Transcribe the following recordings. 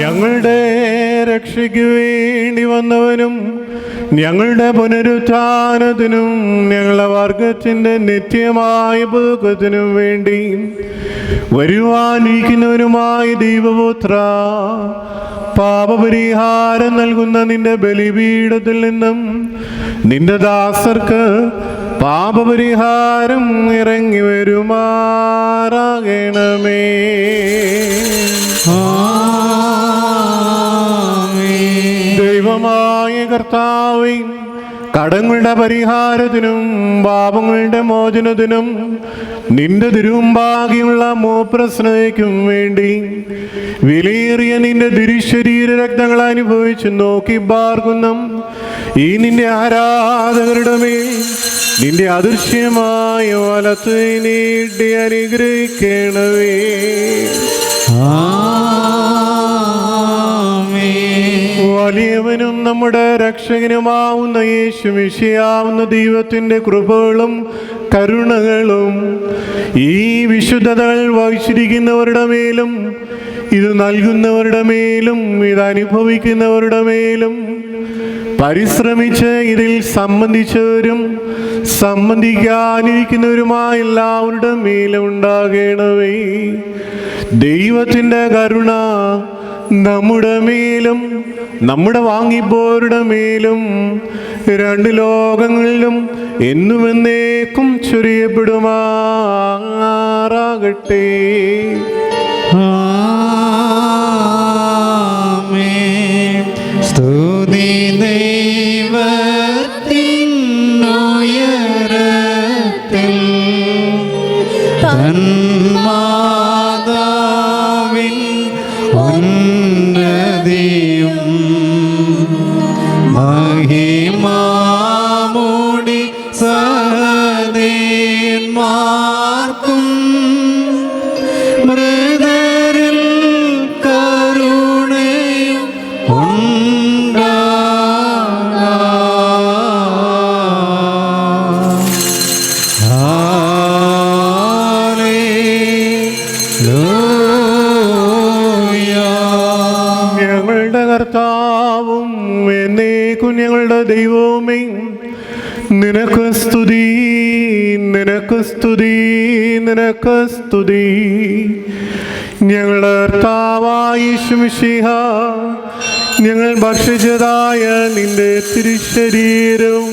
ഞങ്ങളുടെ രക്ഷയ്ക്ക് വേണ്ടി വന്നവനും ഞങ്ങളുടെ പുനരുത്ഥാനത്തിനും ഞങ്ങളുടെ വർഗത്തിന്റെ നിത്യമായ പുതുക്കത്തിനും വേണ്ടി വരുവാനിരിക്കുന്നവനുമായ ദൈവപുത്ര, പാപപരിഹാരം നൽകുന്ന നിന്റെ ബലിപീഠത്തിൽ നിന്നും നിന്റെ ദാസർക്ക് പാപപരിഹാരം ഇറങ്ങി വരുമാറാകണമേ. ദൈവമായ കർത്താവേ, കടങ്ങളുടെ പരിഹാരത്തിനും പാപങ്ങളുടെ മോചനത്തിനും നിന്റെ തിരുമുമ്പാകെയുള്ള മോപ്രശ്നയ്ക്കും വേണ്ടി വിലയേറിയ നിന്റെ തിരുശരീര രക്തങ്ങൾ അനുഭവിച്ച് നോക്കി പാർക്കുന്ന ഈ നിന്റെ ആരാധകരുടെ മേൽ നിന്റെ അദൃശ്യമായ വലത്ത് നീട്ടി അനുഗ്രഹിക്കണമേ. വലിയവനും നമ്മുടെ രക്ഷകനുമാവുന്ന യേശു മിശിഹാവുന്ന ദൈവത്തിൻ്റെ കൃപകളും കരുണകളും ഈ വിശുദ്ധതകൾ വഹിച്ചിരിക്കുന്നവരുടെ മേലും ഇത് നൽകുന്നവരുടെ മേലും ഇത് അനുഭവിക്കുന്നവരുടെ മേലും പരിശ്രമിച്ച് ഇതിൽ സംബന്ധിച്ചവരും സംബന്ധിക്കാനിരിക്കുന്നവരുമായ എല്ലാവരുടെ മേലും ഉണ്ടാകണമേ. ദൈവത്തിൻ്റെ കരുണ നമ്മുടെ മേലും നമ്മുടെ വാങ്ങിപ്പോരുടെ മേലും രണ്ട് ലോകങ്ങളിലും എന്നുമെന്നേക്കും ചൊരിയപ്പെടുമാറാകട്ടെ. സ്തുതി ദൈവത്തിനുയരത്തിൽ തന്മാതാവിൻ ഉന്നതിയും മഹിമാമുടി സഹദേന്മാർക്കും മൃതരിൽ കരുണയും ഞങ്ങളുടെ കർത്താവും എന്നേക്കും ഞങ്ങളുടെ ദൈവവുമേ, നിനക്ക് സ്തുതി, നിനക്ക് സ്തുതി, നിനക്ക് സ്തുതി. ഞങ്ങളുടെ കർത്താവായ യേശു മിശിഹാ, ഞങ്ങൾ ഭക്ഷിച്ചതായ നിന്റെ തിരുശരീരവും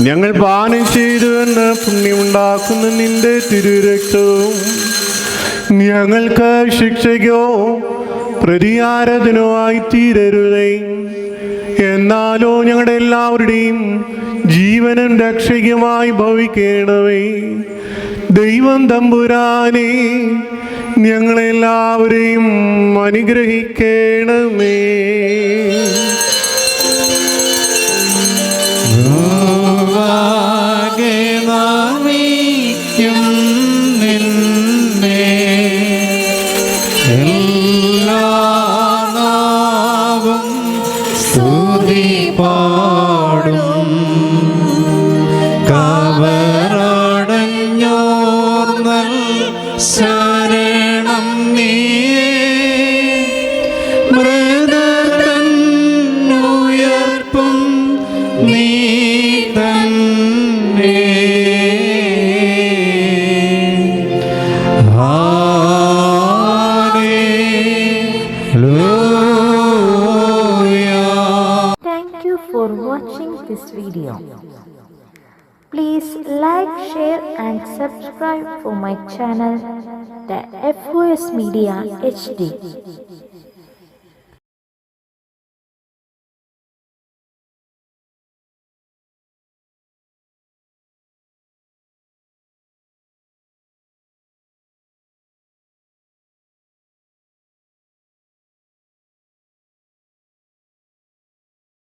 ഞങ്ങൾ പാനം ചെയ്തുവെന്ന് പുണ്യമുണ്ടാക്കുന്ന നിന്റെ തിരുരക്തവും ഞങ്ങൾക്ക് ശിക്ഷയ്ക്കോ പ്രതികാരത്തിനോ ആയി തീരരുതേ. എന്നാലോ ഞങ്ങളുടെ എല്ലാവരുടെയും ജീവനും രക്ഷയ്ക്കുമായി ഭവിക്കണമേ. ദൈവം തമ്പുരാനെ, ഞങ്ങളെല്ലാവരെയും അനുഗ്രഹിക്കണമേ. പാടും കവറടഞ്ഞോർന്നൽ ശരണം നീയേ, മൃതൻ ഉയർപ്പും നീ തന്നെ. For watching this video. Please like, share and subscribe for my channel, the FOS Media HD.